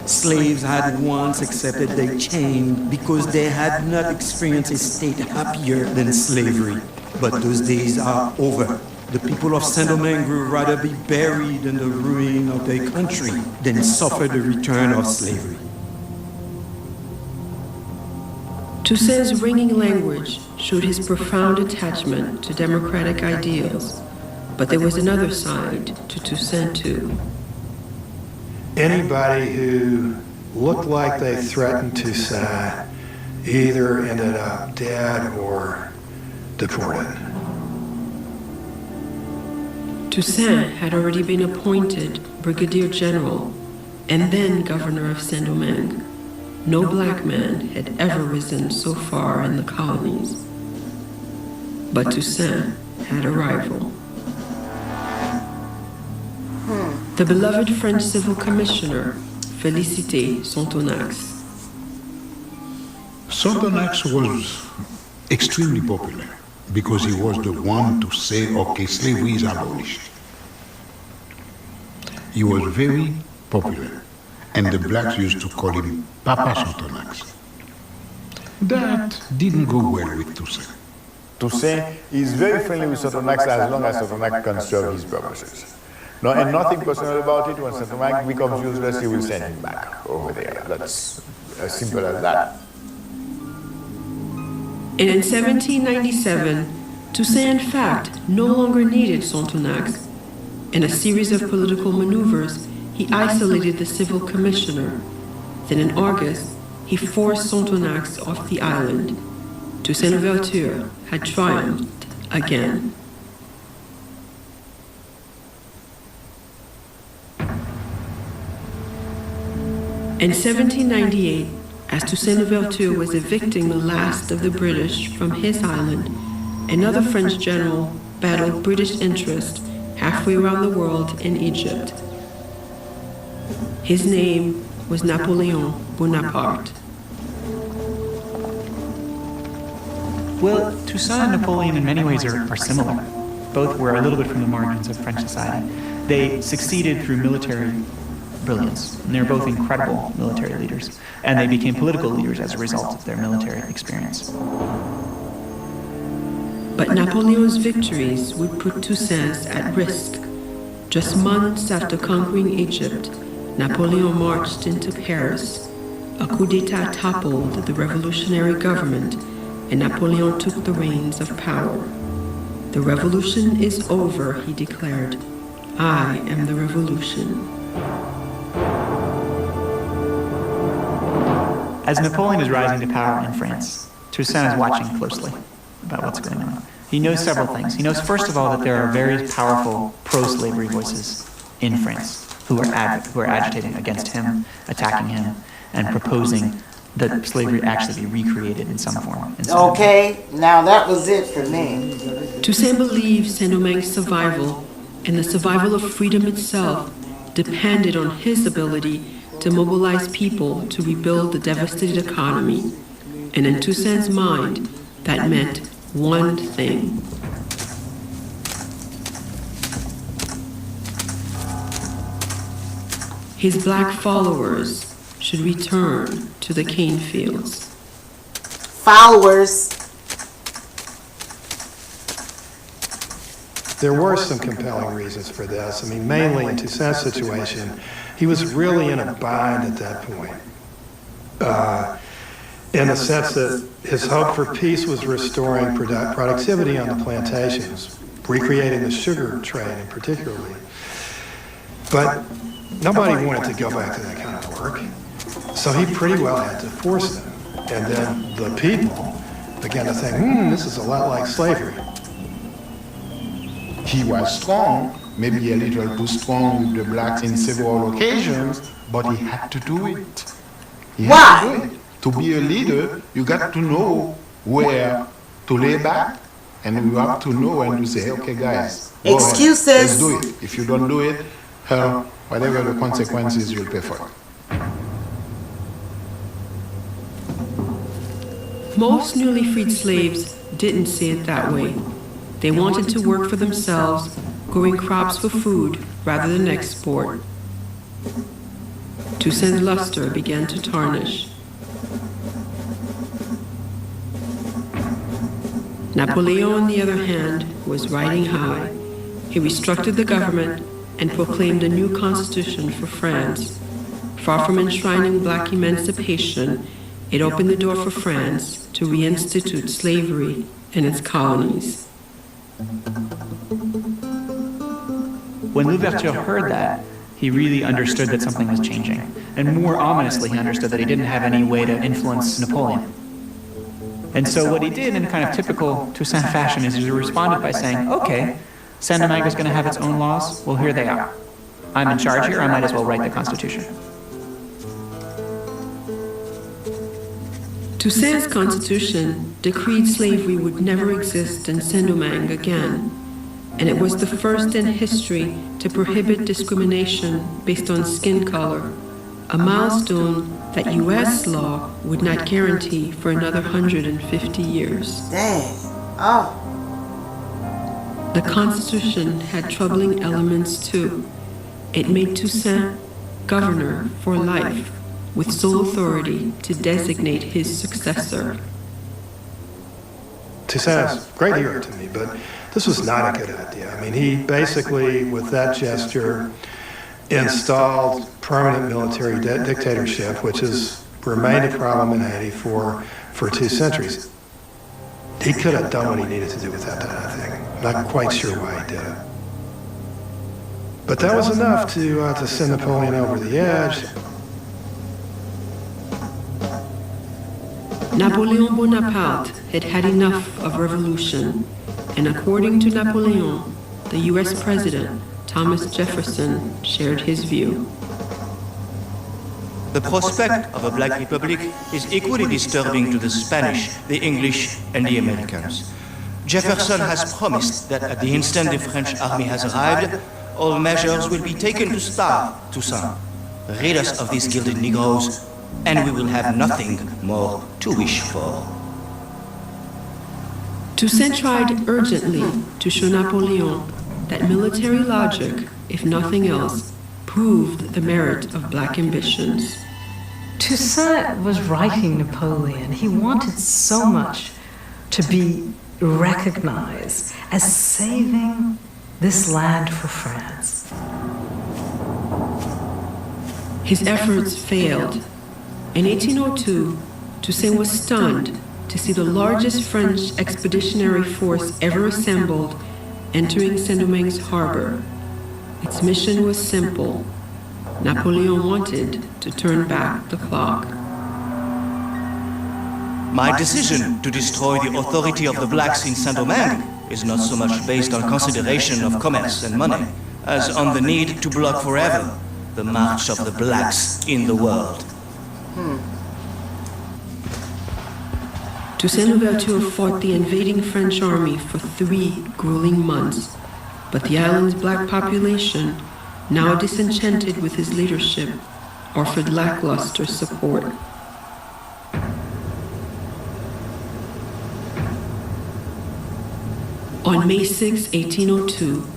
Slaves had once accepted their chain because they had not experienced a state happier than slavery. But those days are over. The people of Saint-Domingue would rather be buried in the ruin of their country than suffer the return of slavery. Toussant's ringing language showed his profound attachment to democratic ideals, but there was another side to Toussant too. Anybody who looked like they threatened Toussant either ended up dead or deported. Toussant had already been appointed Brigadier General and then Governor of Saint-Domingue. No black man had ever risen so far in the colonies. But Toussant had a rival. The beloved French civil commissioner, Félicité Sonthonax. Sonthonax was extremely popular because he was the one to say, okay, slavery is abolished. He was very popular, and the blacks used to call him Papa Sonthonax. That didn't go well with Toussaint. Toussaint is very friendly with Sonthonax as long as Sonthonax can serve his purposes. No, and nothing personal about it. When Sonthonax becomes useless, he will send him back over there. That's as simple as that. And in 1797, Toussaint in fact no longer needed Sonthonax. In a series of political maneuvers, he isolated the civil commissioner. Then in August, he forced Sontonax off the island. Toussaint Louverture had triumphed again. In 1798, as Toussaint Louverture was evicting the last of the British from his island, another French general battled British interest halfway around the world in Egypt. His name was Napoleon Bonaparte. Well, Toussaint and Napoleon in many ways are similar. Both were a little bit from the margins of French society. They succeeded through military brilliance, and they're both incredible military leaders, and they became political leaders as a result of their military experience. But Napoleon's victories would put Toussaint's at risk. Just months after conquering Egypt, Napoleon marched into Paris. A coup d'etat toppled the revolutionary government, and Napoleon took the reins of power. The revolution is over, he declared. I am the revolution. As Napoleon is rising to power in France, Toussaint is watching closely about what's going on. He knows several things. He knows, first of all, that there are very powerful pro-slavery voices in France who are agitating against him, attacking him, and proposing that slavery actually be recreated in some form. Okay, now that was it for me. Toussaint believes Saint-Domingue's survival and the survival of freedom itself depended on his ability to mobilize people to rebuild the devastated economy. And in Toussaint's mind, that meant one thing. His black followers should return to the cane fields. Followers. There were some compelling reasons for this. I mean, mainly in Toussaint's situation, he was really in a bind at that point. In the sense that his hope for peace was restoring productivity on the plantations, recreating the sugar trade in particularly. But nobody wanted to go back to that kind of work, so he pretty well had to force them. And then the people began to think, this is a lot like slavery. He was strong, maybe a little too strong with the blacks in several occasions, but he had to do it. Why? To be a leader, you got to know where to lay back, and you have to know when to say, okay guys, excuses. Let's do it. If you don't do it, whatever the consequences, you'll pay for it. Most newly freed slaves didn't see it that way. They wanted to work for themselves, growing crops for food rather than export. Toussaint's luster began to tarnish. Napoleon, on the other hand, was riding high. He restructured the government and proclaimed a new constitution for France. Far from enshrining black emancipation, it opened the door for France to reinstitute slavery in its colonies. When Louverture heard that, he really understood that something was changing. And more ominously, he understood that he didn't have any way to influence Napoleon. And so what he did in kind of typical Toussaint fashion is he responded by saying, okay, Saint-Domingue is going to have its own laws. Well, here they are. I'm in charge here. I might as well write the Constitution. Toussaint's constitution decreed slavery would never exist in Saint-Domingue again, and it was the first in history to prohibit discrimination based on skin color, a milestone that U.S. law would not guarantee for another 150 years. Dang. Oh. The Constitution had troubling elements too. It made Toussaint governor for life, with sole authority to designate his successor. Toussaint's a great hero to me, but this was not a good idea. I mean, he basically, with that gesture, installed permanent military dictatorship, which has remained a problem in Haiti for 2 centuries. He could have done what he needed to do with that, I think. Not quite sure why he did it. But that was enough to send Napoleon over the edge. Napoleon Bonaparte had had enough of revolution, and according to Napoleon, the US President, Thomas Jefferson, shared his view. The prospect of a Black Republic is equally disturbing to the Spanish, the English, and the Americans. Jefferson has promised that at the instant the French army has arrived, all measures will be taken to starve Toussant. Rid us of these gilded Negroes, and we will have nothing more to wish for. Toussaint tried urgently to show Napoleon that military logic, if nothing else, proved the merit of black ambitions. Toussaint was writing Napoleon. He wanted so much to be recognized as saving this land for France. His efforts failed. In 1802, Toussaint was stunned to see the largest French expeditionary force ever assembled entering Saint-Domingue's harbor. Its mission was simple. Napoleon wanted to turn back the clock. My decision to destroy the authority of the blacks in Saint-Domingue is not so much based on consideration of commerce and money, as on the need to block forever the march of the blacks in the world. Toussaint Louverture fought the invading French army for 3 grueling months, but the island's black population, now disenchanted with his leadership, offered lackluster support. On May 6, 1802,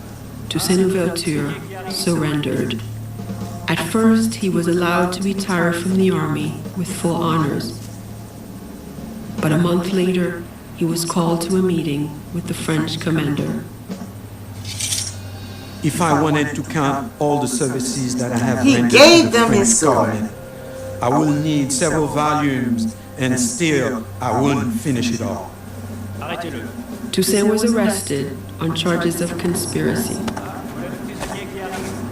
Toussaint Louverture surrendered. At first, he was allowed to retire from the army with full honors. But a month later, he was called to a meeting with the French commander. If I wanted to count all the services that I have He rendered gave to the them French his sword. government, I will need several volumes, and still I wouldn't finish it all. Toussaint was arrested on charges of conspiracy.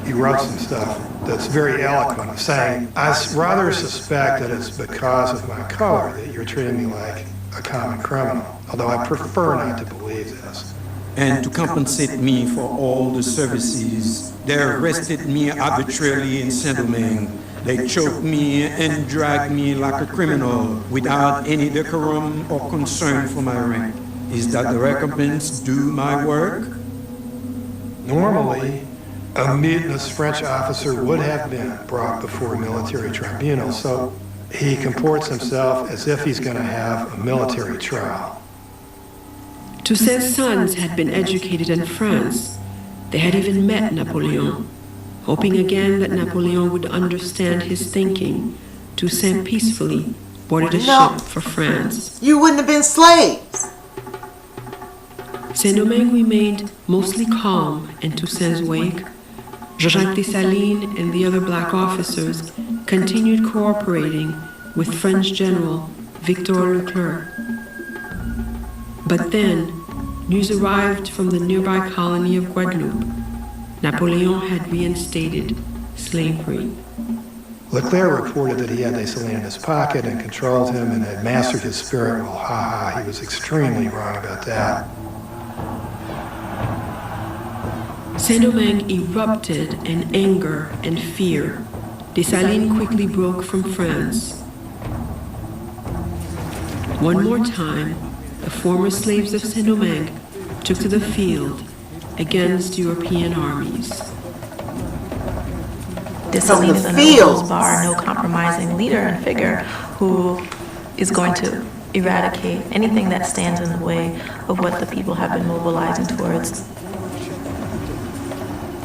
He wrote some stuff that's very eloquent, saying, I rather suspect that it's because of my color that you're treating me like a common criminal, although I prefer not to believe this. And to compensate me for all the services, they arrested me arbitrarily in Saint-Domingue. They choked me and dragged me like a criminal without any decorum or concern for my rank. Is that the recompense due my work? Normally, a mutinous French officer would have been brought before a military tribunal, so he comports himself as if he's going to have a military trial. Toussaint's sons had been educated in France. They had even met Napoleon. Hoping again that Napoleon would understand his thinking, Toussaint peacefully boarded a ship for France. You wouldn't have been slaves. Saint-Domingue remained mostly calm in Toussaint's wake. Jacques Dessalines and the other black officers continued cooperating with French General Victor Leclerc. But then, news arrived from the nearby colony of Guadeloupe. Napoleon had reinstated slavery. Leclerc reported that he had Dessalines in his pocket and controlled him and had mastered his spirit. Well, he was extremely wrong about that. Saint-Domingue erupted in anger and fear. Dessalines quickly broke from France. One more time, the former slaves of Saint-Domingue took to the field against European armies. Dessalines is a no-holds-barred, no-compromising leader and figure who is going to eradicate anything that stands in the way of what the people have been mobilizing towards.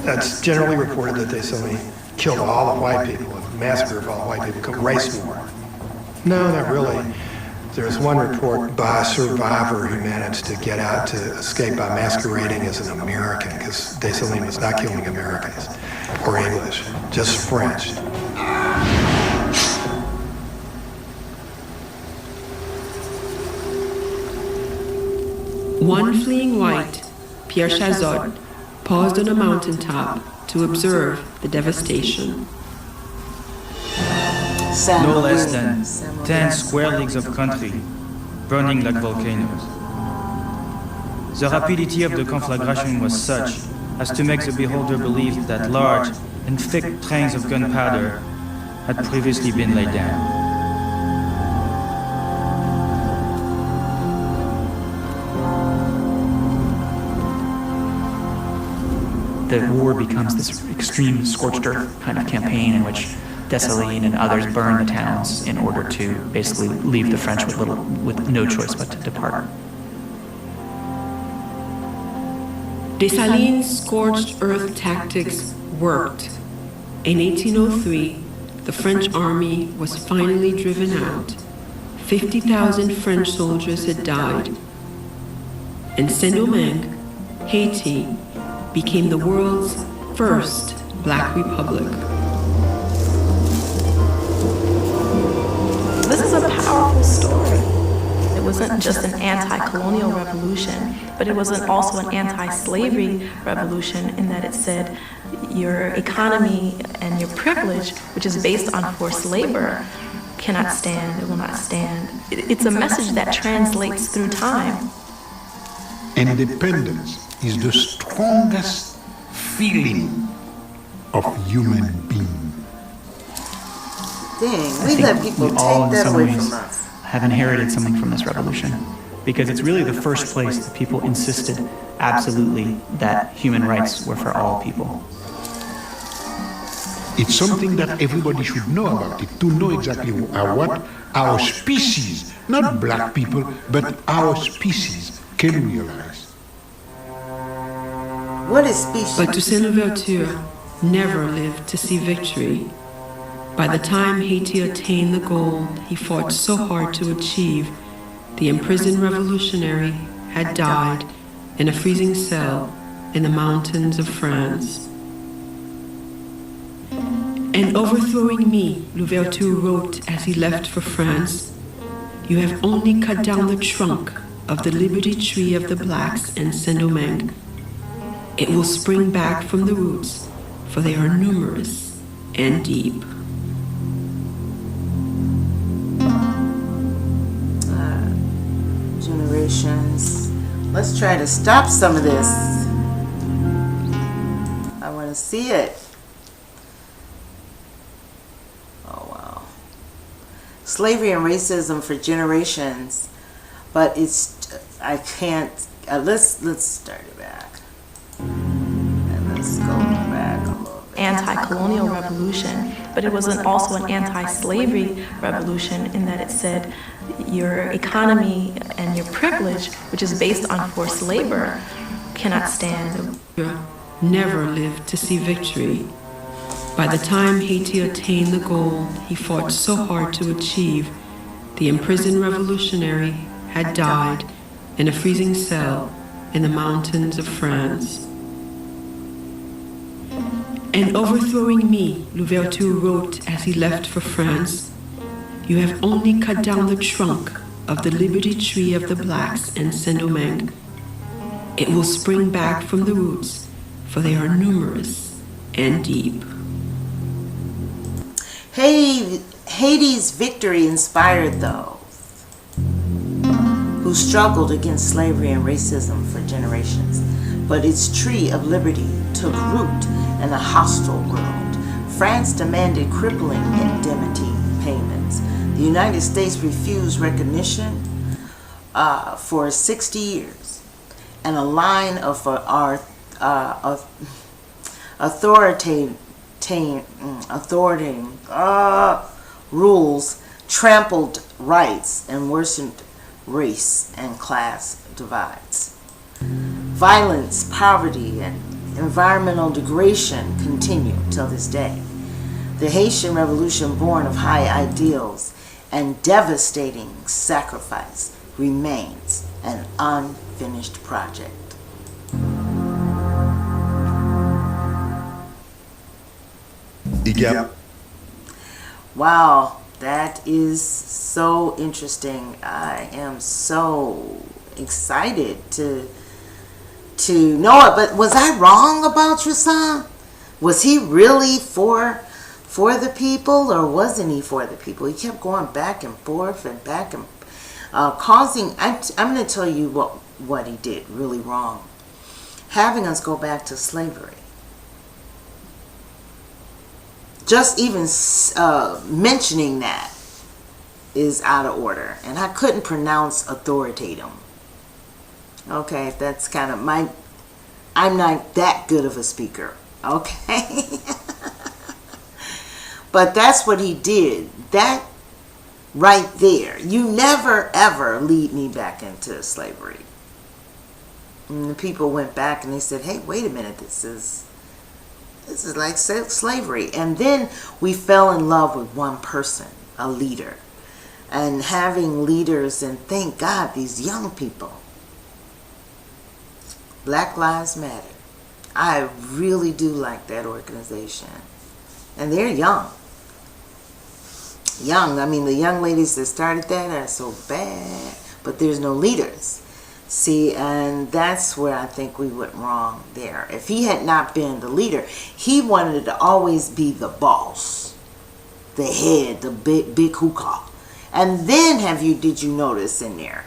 That's generally reported that Dessalines killed all the white people, a massacre of all the white people, called race war. No, not really. There's one report by a survivor who managed to get out to escape by masquerading as an American, because Dessalines was not killing Americans or English, just French. One fleeing white, Pierre Chazot, paused on a mountaintop to observe the devastation. No less than 10 square leagues of country burning like volcanoes. The rapidity of the conflagration was such as to make the beholder believe that large and thick trains of gunpowder had previously been laid down. The war becomes this extreme scorched earth kind of campaign in which Dessalines and others burn the towns in order to basically leave the French with no choice but to depart. Dessalines' scorched earth tactics worked. In 1803, the French army was finally driven out. 50,000 French soldiers had died. And Saint-Domingue, Haiti, became the world's first Black Republic. This is a powerful story. It wasn't just an anti-colonial revolution, but it was also an anti-slavery revolution in that it said your economy and your privilege, which is based on forced labor, cannot stand, it will not stand. It's a message that translates through time. Independence is the strongest feeling of human being. Dang, we let people take that away from us. Have inherited something from this revolution, because it's really the first place that people insisted absolutely that human rights were for all people. It's something that everybody should know about it, to know exactly what our species, not black people, but our species can realize. What is species? But Toussaint Louverture never lived to see victory. By the time Haiti attained the goal he fought so hard to achieve, the imprisoned revolutionary had died in a freezing cell in the mountains of France. "And overthrowing me," Louverture wrote as he left for France, "you have only cut down the trunk of the liberty tree of the blacks in Saint-Domingue. It will spring back from the roots, for they are numerous and deep." Generations. Let's try to stop some of this. I want to see it. Oh wow. Slavery and racism for generations, but I can't. Let's start it back. And let's go back a little bit. Anti-colonial revolution, but it was also an anti-slavery revolution in that it said your economy and your privilege, which is based on forced labor, cannot stand. Never lived to see victory. By the time Haiti attained the goal he fought so hard to achieve, the imprisoned revolutionary had died in a freezing cell in the mountains of France. "And overthrowing me," Louverture wrote as he left for France, "you have only cut down the trunk of the liberty tree of the blacks in Saint-Domingue. It will spring back from the roots, for they are numerous and deep." Haiti's victory inspired those who struggled against slavery and racism for generations, but its tree of liberty took root in a hostile world. France demanded crippling indemnity payments. The United States refused recognition for 60 years, and a line of rules trampled rights and worsened race and class divides. Violence, poverty, and environmental degradation continue till this day. The Haitian Revolution, born of high ideals and devastating sacrifice, remains an unfinished project. Wow, that is so interesting. I am so excited to know it. But was I wrong about Toussant? Was he really for the people, or wasn't he for the people? He kept going back and forth and back and I'm going to tell you what he did really wrong. Having us go back to slavery. Just even mentioning that is out of order. And I couldn't pronounce authoritatum. Okay, that's kind of I'm not that good of a speaker. Okay. But that's what he did. That right there. You never ever lead me back into slavery. And the people went back and they said, hey, wait a minute, this is like slavery. And then we fell in love with one person, a leader. And having leaders, and thank God, these young people. Black Lives Matter. I really do like that organization. And they're young. I mean, the young ladies that started that are so bad, but there's no leaders. See, and that's where I think we went wrong there. If he had not been the leader, he wanted to always be the boss, the head, the big hookah. And then did you notice in there,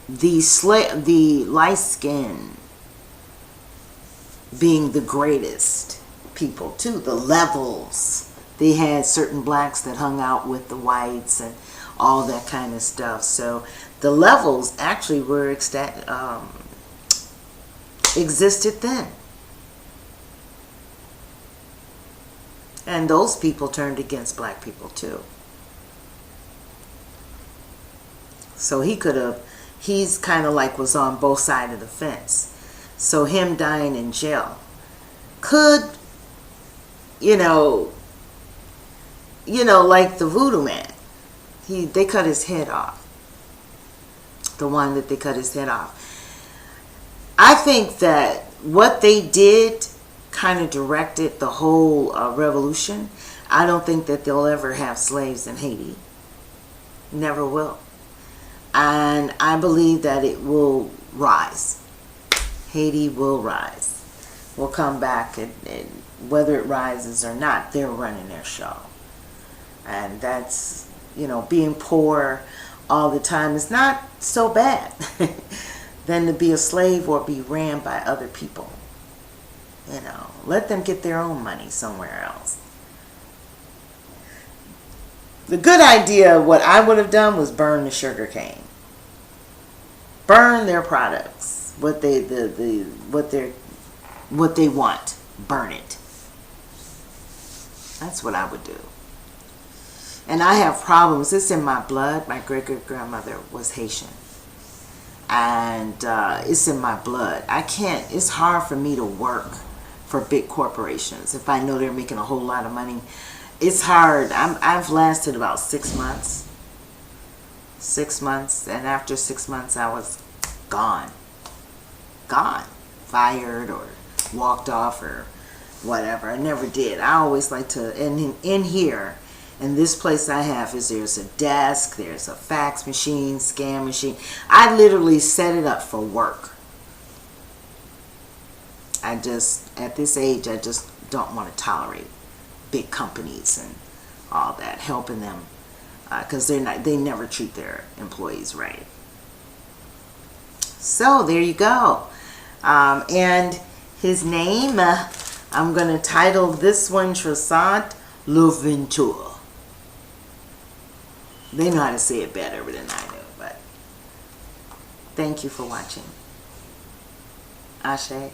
the light skin being the greatest people too, the levels. They had certain blacks that hung out with the whites and all that kind of stuff. So the levels actually were existed then. And those people turned against black people too. So he's kind of like was on both sides of the fence. So him dying in jail could, like the voodoo man. They cut his head off. The one that they cut his head off. I think that what they did kind of directed the whole revolution. I don't think that they'll ever have slaves in Haiti. Never will. And I believe that it will rise. Haiti will rise. We'll come back, and whether it rises or not, they're running their show. And that's, being poor all the time is not so bad than to be a slave or be ran by other people. Let them get their own money somewhere else. The good idea, what I would have done was burn the sugar cane. Burn their products. What they want. Burn it. That's what I would do. And I have problems. It's in my blood. My great-great-grandmother was Haitian. And it's in my blood. It's hard for me to work for big corporations if I know they're making a whole lot of money. It's hard. I've lasted about 6 months. 6 months. And after 6 months, I was gone. Fired or walked off or whatever. I never did. I always like to, in here, in this place I have, there's a desk, there's a fax machine, scan machine. I literally set it up for work. At this age, I just don't want to tolerate big companies and all that, helping them, because they never treat their employees right. So there you go. And his name, I'm going to title this one Toussant Louventure. They know how to say it better than I do, but thank you for watching. Ashe.